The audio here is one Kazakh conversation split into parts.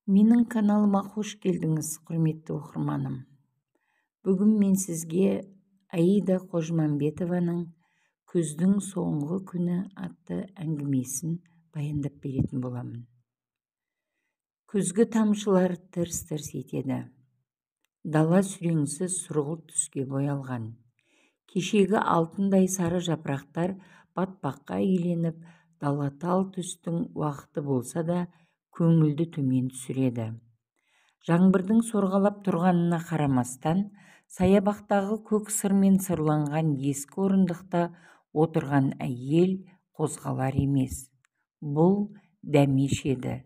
Менің каналыма қош келдіңіз, құрметті оқырманым. Бүгін мен сізге Аида Қожмамбетованың «Күздің соңғы күні» атты әңгімесін баяндап беретін боламын. Күзгі тамшылар тырс-тырс етеді. Дала сүреңсіз сұрғылт түске боялған. Кешегі алтындай сары жапырақтар батпаққа иленіп, дала тал түстің уақыты болса да көңілді төмен түсіреді. Жаңбырдың сорғалап тұрғанына қарамастан, саябақтағы көк сырмен сырланған ескі орындықта отырған әйел қозғалар емес. Бұл Дәмеш еді.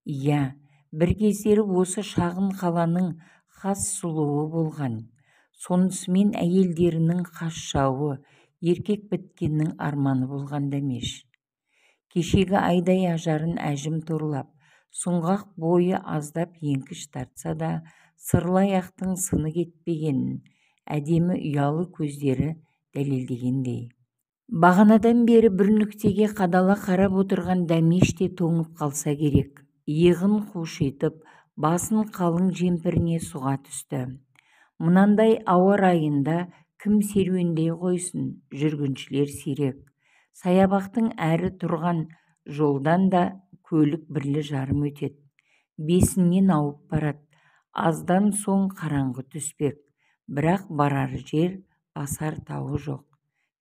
Иә, бір кездері осы шағын қаланың хас сұлуы болған. Сонысымен әйелдерінің қас жауы, еркек біткеннің арманы болған Дәмеш. Кешегі айдай ажарын әжім торлап, сұңғақ бойы аздап еңкіш тартса да, сырлы аяқтың сыны кетпегенін, әдемі ұялы көздері дәлелдегендей. Бағанадан бері бір нүктеге қадала қарап отырған Дәмеш те тоңып қалса керек. Иығын қушитып, басын қалың жемпіріне сұға түсті. Мынандай ауа райында кім серуендей қойсын, жүргіншілер сирек. Саябақтың әрі тұрған жолдан да көлік бірлі жарым өтеді. Бесіннен ауып барады. Аздан соң қараңғы түспек. Бірақ барар жер, басар тауы жоқ.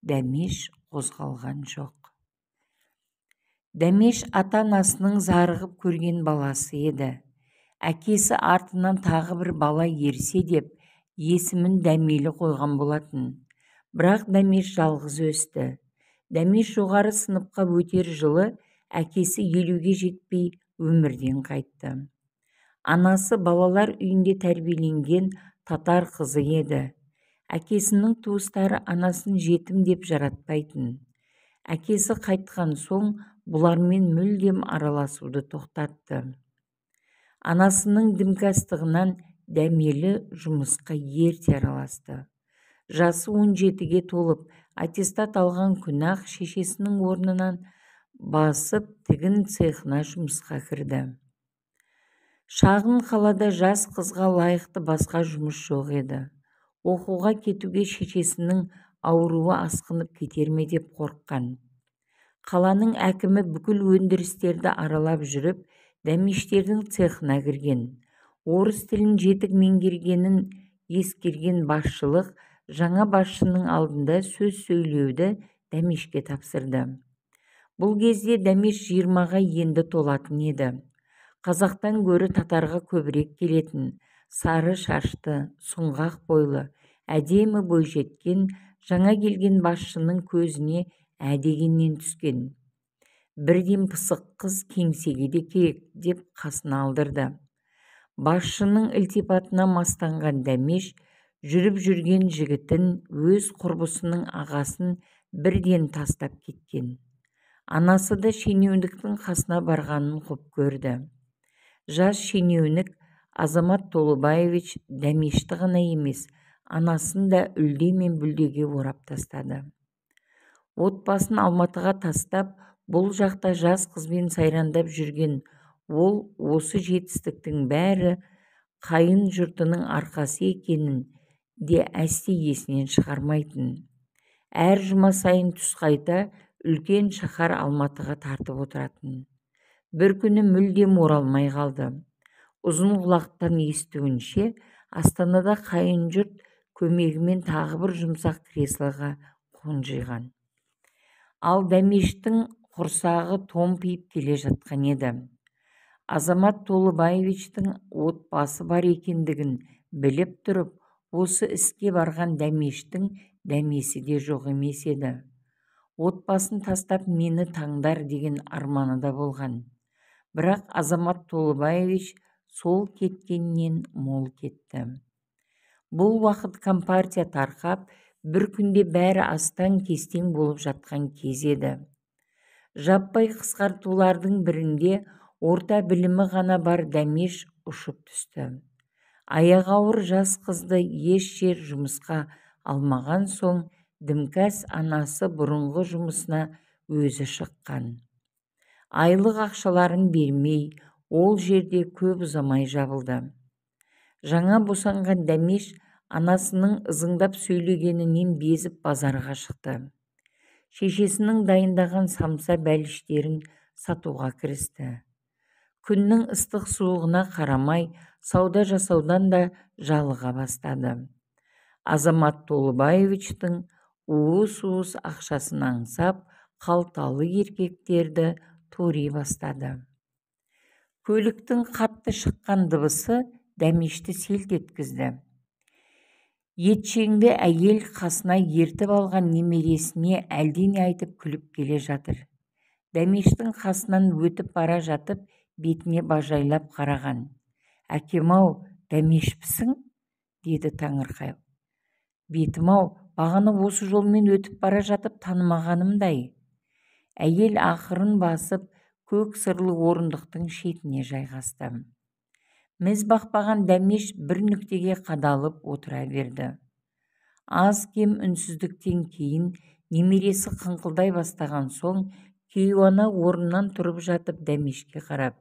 Дәмеш қозғалған жоқ. Дәмеш ата-анасының зарығып көрген баласы еді. Әкесі артынан тағы бір бала ерсе деп, есімін Дәмелі қойған болатын. Бірақ Дәмеш жалғыз өсті. Дәмеш жоғары сыныпқа өтер жылы әкесі 50-ге жетпей өмірден қайтты. Анасы балалар үйінде тәрбиеленген татар қызы еді. Әкесінің туыстары анасын жетім деп жаратпайтын. Әкесі қайтқан соң бұлармен мүлдем араласуды тоқтатты. Анасының дімкастығынан Дәмелі жұмысқа ерте араласты. Жасы 17-ге толып, аттестат алған күні-ақ шешесінің орнынан басып тігін цехына жұмысқа кірді. Шағын қалада жас қызға лайықты басқа жұмыс жоқ еді. Оқуға кетуге шешесінің ауруы асқынып кетер ме деп қорыққан. Қаланың әкімі бүкіл өндірістерді аралап жүріп, Дәмештердің цехына кірген. Орыс тілін жетік меңгергенін ескерген басшылық жаңа басшының алдында сөз сөйлеуді Дәмешке тапсырды. Бұл кезде Дәмеш 20-ға енді толатын еді. Қазақтан гөрі татарға көбірек келетін, сары шашты, сұңғақ бойлы, әдемі бойжеткен жаңа келген басшының көзіне әдегеннен түскен. Бірден пысық қыз кеңсеге де керек деп қасына алдырды. Басшының ілтипатына мастанған Дәмеш жүріп жүрген жігітін, өз құрбысының ағасын бірден тастап кеткен. Анасы да шенеуніктің қасына барғанын құп көрді. Жас шенеунік Азамат Толыбаевич Дәмешті ғана емес, анасын да үлде мен бүлдеге орап тастады. Отбасын Алматыға тастап, бұл жақта жас қызбен сайрандап жүрген ол осы жетістіктің бәрі қайын жұртының арқасы екенін де әсте есінен шығармайтын. Әр жұма сайын түс қайта үлкен шаһар Алматыға тартып отыратын. Бір күні мүлдем оралмай қалды. Ұзын құлақтан естуінше, Астанада қайын жұрт көмегімен тағы бір жұмсақ креслоға қонжиған. Ал Дәмештің құрсағы томпиып келе жатқан еді. Азамат Толыбаевичтің отбасы бар екендігін біліп тұрып, осы іске барған Дәмештің дәмесі де жоқ емес еді. Отбасын тастап мені таңдар деген арманы да болған. Бірақ Азамат Толыбаевич сол кеткеннен мол кетті. Бұл уақыт компартия тарқап, бір күнде бәрі астан кестең болып жатқан кез еді. Жаппай қысқартулардың бірінде орта білімі ғана бар Дәмеш ұшып түсті. Аяғы ауыр жас қызды еш жер жұмысқа алмаған соң, дімкәс анасы бұрынғы жұмысына өзі шыққан. Айлық ақшаларын бермей, ол жерде көп ұзамай жабылды. Жаңа босанған Дәмеш анасының ызыңдап сөйлегенінен безіп базарға шықты. Шешесінің дайындаған самса бәліштерін сатуға кірісті. Күннің ыстық суығына қарамай сауда жасаудан да жалыға бастады. Азамат Толыбаевичтің уыс-уыс ақшасын аңсап, қалталы еркектерді тори бастады. Көліктің қатты шыққан дыбысы Дәмешті селт еткізді. Етшеңді әйел қасына ертіп алған немересіне әлдене айтып күліп келе жатыр. Дәмештің қасынан өтіп бара жатып, бетіне бажайлап қараған. «Әкем-ау, Дәмешпісің?» деді таңырқап. «Бетім-ау, бағана осы жолмен өтіп бара жатып танымағанымдай». Әйел ақырын басып, көк сырлы орындықтың шетіне жайғасты. Міз бақпаған Дәмеш бір нүктеге қадалып отыра берді. Аз кем үнсіздіктен кейін немересі қыңқылдай бастаған соң, кейуана орнынан тұрып жатып Дәмешке қарап: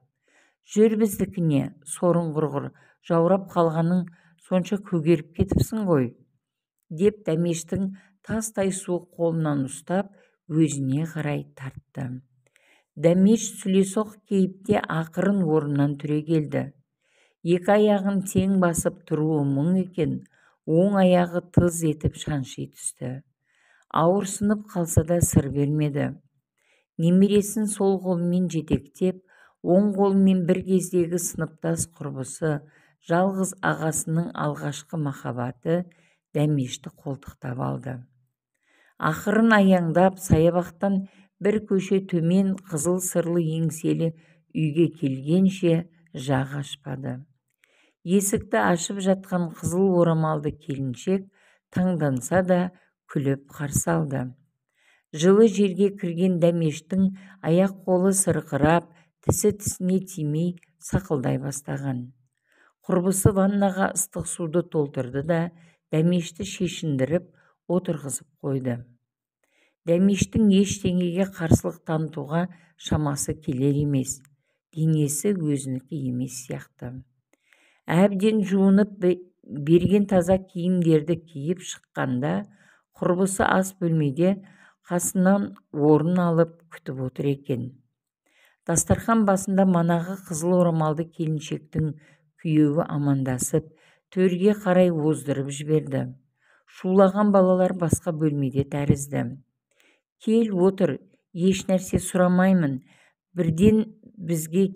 «Жүр біздікіне, сорың құрғыр, жаурап қалғаның сонша көгеріп кетіпсің ғой», деп Дәмештің тастай суық қолынан ұстап, өзіне қарай тартты. Дәмеш сүлесоқ кейіпте ақырын орнынан түрегелді. Екі аяғын тең басып тұруы мұң екен, оң аяғы тыз етіп шанши түсті. Ауырсынып қалса да сыр бермеді. Немересін сол қолымен жетектеп, оң қолымен бір кездегі сыныптас құрбысы, жалғыз ағасының алғашқы махаббаты Дәмешті қолтықтап алды. Ақырын аяңдап, саябақтан бір көше төмен қызыл сырлы еңселі үйге келгенше жақ ашпады. Есікті ашып жатқан қызыл орамалды келіншек таңданса да күліп қарсы алды. Жылы жерге кірген Дәмештің аяқ-қолы сырқырап, тісі-тісіне тимей сақылдай бастаған. Құрбысы ваннаға ыстық суды толтырды да Дәмешті шешіндіріп отырғызып қойды. Дәмештің ештеңеге қарсылық танытуға шамасы келер емес, денесі өзінікі емес сияқты. Әбден жуынып берген таза киімдерді киіп шыққанда, құрбысы ас бөлмеде қасынан орын алып күтіп отыр екен. Дастархан басында манағы қызыл орамалды келіншектің күйеуі амандасып, төрге қарай оздырып жіберді. Шулаған балалар басқа бөлмеде тәрізді. «Кел отыр, еш нәрсе сұрамаймын, бірден бізге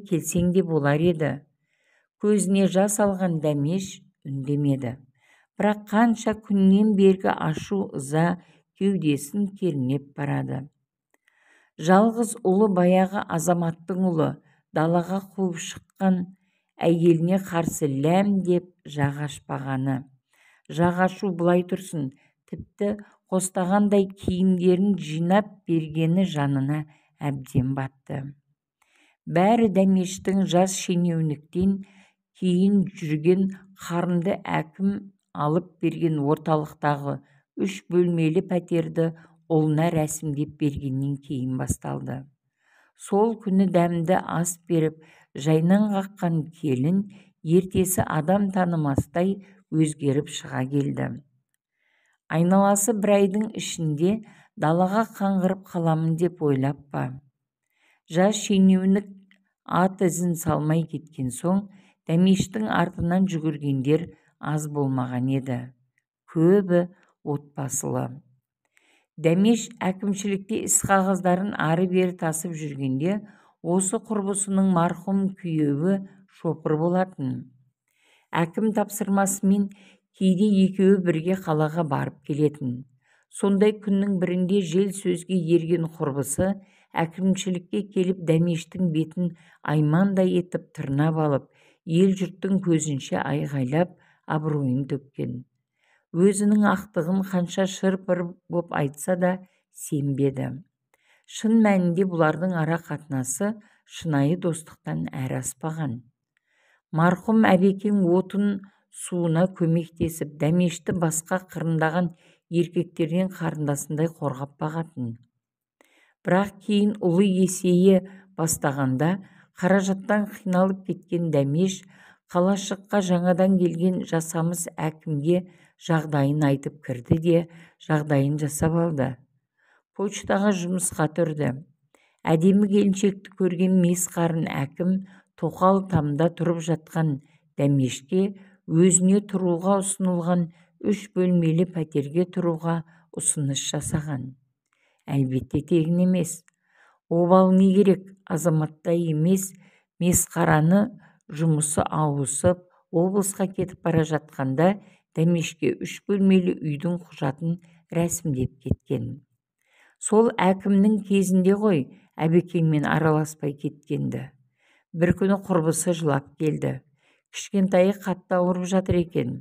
келсең де болар еді». Көзіне жас алған Дәмеш үндемеді. Бірақ қанша күннен бергі ашу ыза кеудесін кернеп барады. Жалғыз ұлы баяғы Азаматтың ұлы далаға қуып шыққан әйеліне қарсы ләм деп жақ ашпағаны. Жақ ашу бұлай тұрсын, тіпті қостағандай киімдерін жинап бергені жанына әбден батты. Бәрі Дәмештің жас шенеуніктен кейін жүрген қарынды әкім алып берген орталықтағы 3 бөлмелі пәтерді ұлына рәсімдеп бергеннен кейін басталды. Сол күні дәмді ас беріп, жайнан қаққан келін ертесі адам танымастай өзгеріп шыға келді. Айналасы бір айдың ішінде далаға қаңғырып қаламын деп ойлап па? Жас шенеунік ат ізін салмай кеткен соң, Дәмештің артынан жүгіргендер аз болмаған еді. Көбі отбасылы. Дәмеш әкімшілікте іс қағаздарын ары-бері тасып жүргенде, осы құрбысының марқұм күйеуі шопыр болатын. Әкім тапсырмасымен кейде екеуі бірге қалаға барып келетін. Сондай күннің бірінде жел сөзге ерген құрбысы әкімшілікке келіп Дәмештің бетін аймандай етіп тырнап алып, ел жұрттың көзінше айғайлап, абыройын төккен. Өзінің ақтығын қанша шыр-пыр боп айтса да сенбеді. Шын мәнінде бұлардың ара қатынасы шынайы достықтан әрі аспаған. Марқұм әбекең отын суына көмектесіп, Дәмешті басқа қырындаған еркектерден қарындасындай қорғап бағатын. Бірақ кейін ұлы есейі бастағанда қаражаттан қиналып кеткен Дәмеш қалашыққа жаңадан келген жасамыс әкімге жағдайын айтып кірді де жағдайын жасап алды. Почтаға жұмысқа тұрды. Әдемі келіншекті көрген мес қарын әкім тоқал тамда тұрып жатқан Дәмешке өзіне тұруға ұсынылған 3 бөлмелі пәтерге тұруға ұсыныс жасаған. Әлбетте тегін емес. Обал не керек, азаматтай емес, месқараны жұмысы ауысып, облысқа кетіп бара жатқанда Дәмешке 3 бөлмелі үйдің құжатын рәсімдеп кеткен. Сол әкімнің кезінде ғой Әбекеңмен араласпай кеткенді. Бір күні құрбысы жылап келді. Кішкентайы қатты ауырып жатыр екен.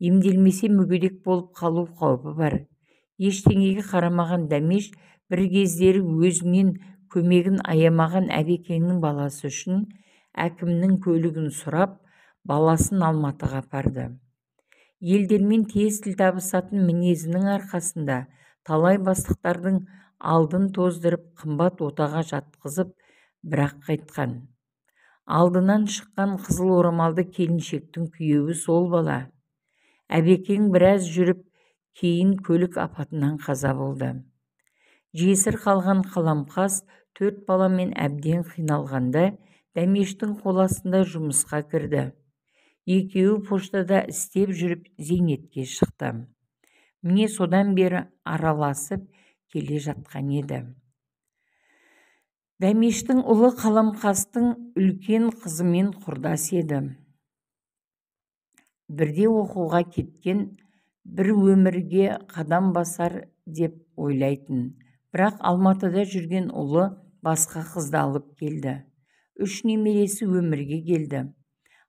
Емделмесе мүгедек болып қалу қаупі бар. Ештеңеге қарамаған Дәмеш бір кездері өзінен көмегін аямаған Әбекеңнің баласы үшін әкімнің көлігін сұрап, баласын Алматыға апарды. Елдермен тез тіл табысатын мінезінің арқасында талай бастықтардың алдын тоздырып, қымбат отаға жатқызып, бірақ қайтқан. Алдынан шыққан қызыл орамалды келіншектің күйеуі сол бала. Әбекең біраз жүріп, кейін көлік апатынан қаза болды. Жесір қалған қаламқас 4 баламен әбден қиналғанда Дәмештің қол астында жұмысқа кірді. Екеуі поштада істеп жүріп зейнетке шықты. Міне содан бері араласып келе жатқан еді. Дәмештің ұлы қаламқастың үлкен қызымен құрдас еді. Бірде оқуға кеткен, бір өмірге қадам басар деп ойлайтын. Бірақ Алматыда жүрген ұлы басқа қызды алып келді. 3 немересі өмірге келді.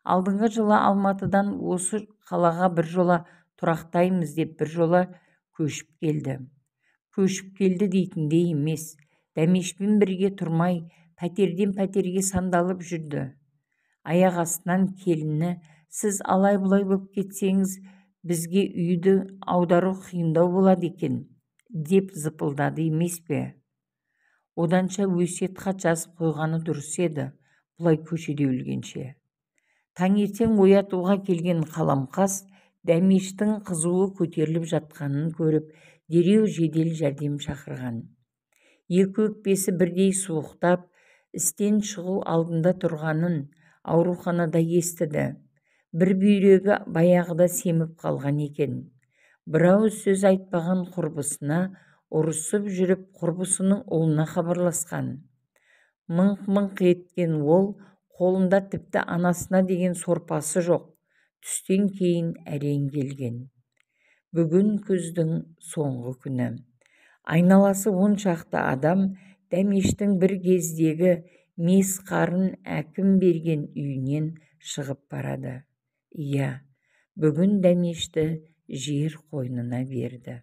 Алдыңғы жылы Алматыдан осы қалаға бір жола тұрақтаймыз деп бір жола көшіп келді. Көшіп келді дейтіндей емес. Дәмешпен бірге тұрмай, пәтерден пәтерге сандалып жүрді. Аяқ астынан келіні, сіз алай-бұлай болып кетсеңіз, бізге үйді аудару қиындау болады екен, деп зыпылдады емес пе? Оданша өсиет хат жазып қойғаны дұрыс еді, бұлай көшеде өлгенше. Таңертең оятуға келген қаламқас Дәмештің қызуы көтеріліп жатқанын көріп, дереу жедел жәрдем шақырған. Екі өкпесі бірдей суықтап, істен шығу алдында тұрғанын ауруханада естіді. Бір бүйрегі баяғыда семіп қалған екен. Бір сөз айтпаған құрбысына ұрысып жүріп, құрбысының ұлына хабарласқан. Мыңқ-мыңқ еткен ол, қолында тіпті анасына деген сорпасы жоқ. Түстен кейін әрең келген. Бүгін күздің соңғы күні. Айналасы 10 шақты адам Дәмештің бір кездегі мес қарын әкім берген үйінен шығып барады. Иә, бүгін Дәмешті жер қойнына берді.